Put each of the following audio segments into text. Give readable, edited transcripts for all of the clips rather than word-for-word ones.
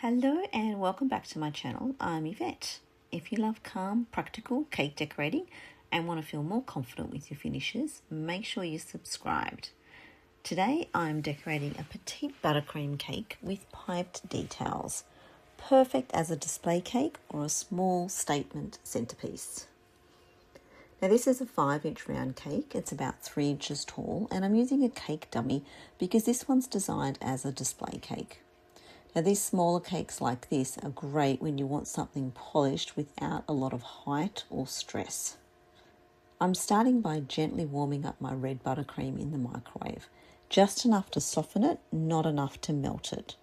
Hello and welcome back to my channel. I'm Yvette. If you love calm, practical cake decorating and want to feel more confident with your finishes, make sure you're subscribed. Today I'm decorating a petite buttercream cake with piped details. Perfect as a display cake or a small statement centerpiece. Now this is a 5-inch round cake. It's about 3 inches tall and I'm using a cake dummy because this one's designed as a display cake. Now these smaller cakes like this are great when you want something polished without a lot of height or stress. I'm starting by gently warming up my red buttercream in the microwave, just enough to soften it, not enough to melt it.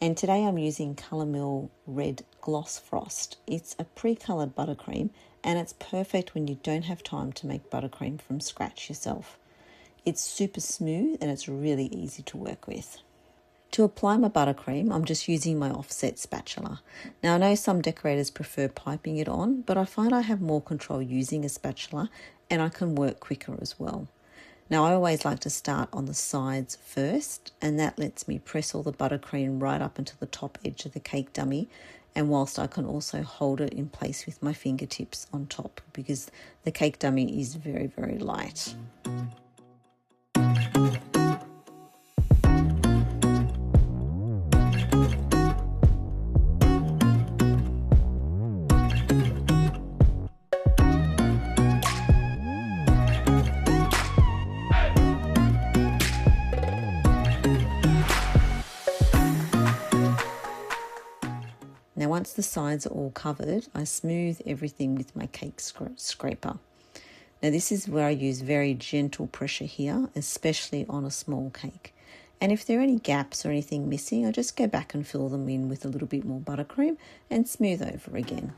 And today I'm using Colour Mill Red Gloss Frost. It's a pre-coloured buttercream and it's perfect when you don't have time to make buttercream from scratch yourself. It's super smooth and it's really easy to work with. To apply my buttercream, I'm just using my offset spatula. Now I know some decorators prefer piping it on, but I find I have more control using a spatula and I can work quicker as well. Now I always like to start on the sides first, and that lets me press all the buttercream right up into the top edge of the cake dummy, and whilst I can also hold it in place with my fingertips on top because the cake dummy is very, very light. Now once the sides are all covered, I smooth everything with my cake scraper. Now this is where I use very gentle pressure here, especially on a small cake. And if there are any gaps or anything missing, I just go back and fill them in with a little bit more buttercream and smooth over again.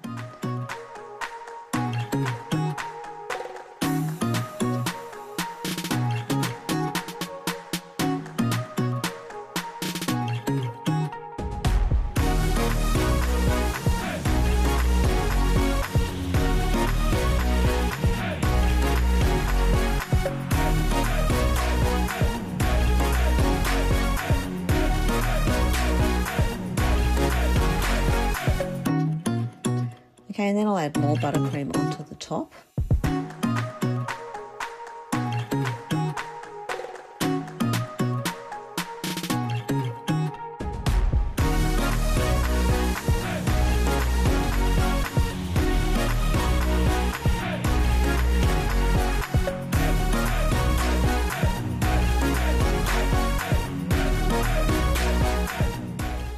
Okay, and then I'll add more buttercream onto the top.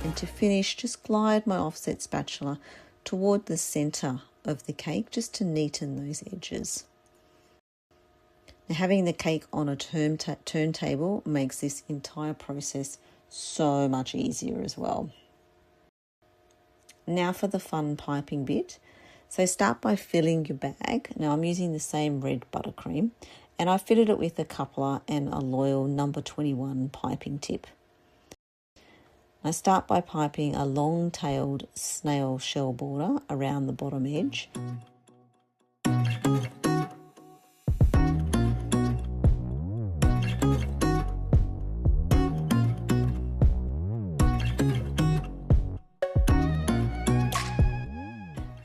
And to finish, just glide my offset spatula toward the center of the cake just to neaten those edges. Now, having the cake on a turntable makes this entire process so much easier as well. Now for the fun piping bit. So start by filling your bag. Now I'm using the same red buttercream and I fitted it with a coupler and a loyal number 21 piping tip. I start by piping a long-tailed snail shell border around the bottom edge.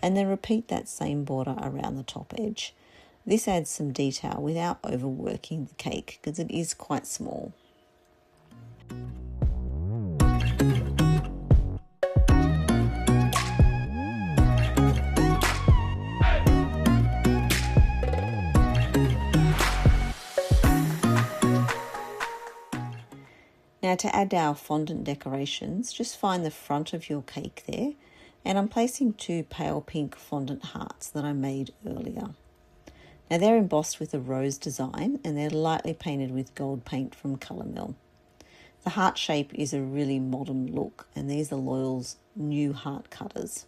And then repeat that same border around the top edge. This adds some detail without overworking the cake because it is quite small. Now to add our fondant decorations, just find the front of your cake there, and I'm placing 2 pale pink fondant hearts that I made earlier. Now they're embossed with a rose design and they're lightly painted with gold paint from Colour Mill. The heart shape is a really modern look and these are Loyal's new heart cutters.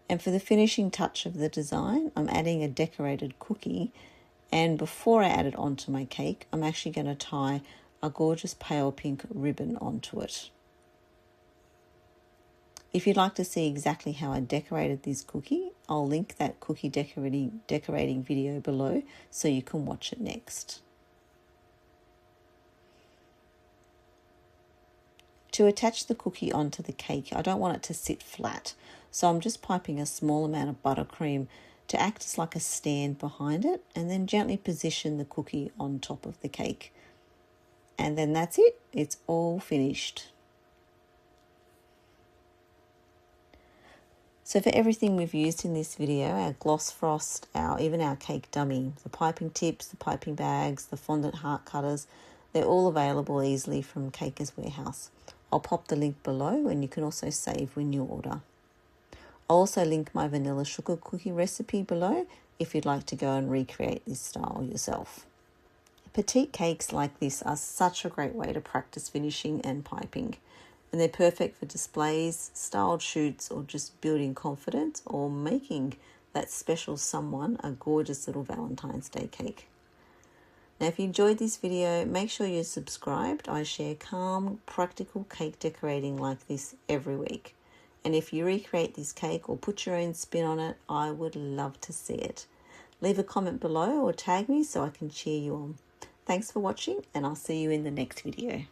And for the finishing touch of the design, I'm adding a decorated cookie, and before I add it onto my cake, I'm actually going to tie a gorgeous pale pink ribbon onto it. If you'd like to see exactly how I decorated this cookie, I'll link that cookie decorating video below so you can watch it next. To attach the cookie onto the cake, I don't want it to sit flat, so I'm just piping a small amount of buttercream to act as like a stand behind it, and then gently position the cookie on top of the cake. And then that's it, it's all finished. So for everything we've used in this video, our gloss frost, even our cake dummy, the piping tips, the piping bags, the fondant heart cutters, they're all available easily from Caker's Warehouse. I'll pop the link below, and you can also save when you order. I'll also link my vanilla sugar cookie recipe below if you'd like to go and recreate this style yourself. Petite cakes like this are such a great way to practice finishing and piping. And they're perfect for displays, styled shoots, or just building confidence or making that special someone a gorgeous little Valentine's Day cake. Now, if you enjoyed this video, make sure you're subscribed. I share calm, practical cake decorating like this every week. And if you recreate this cake or put your own spin on it, I would love to see it. Leave a comment below or tag me so I can cheer you on. Thanks for watching, and I'll see you in the next video.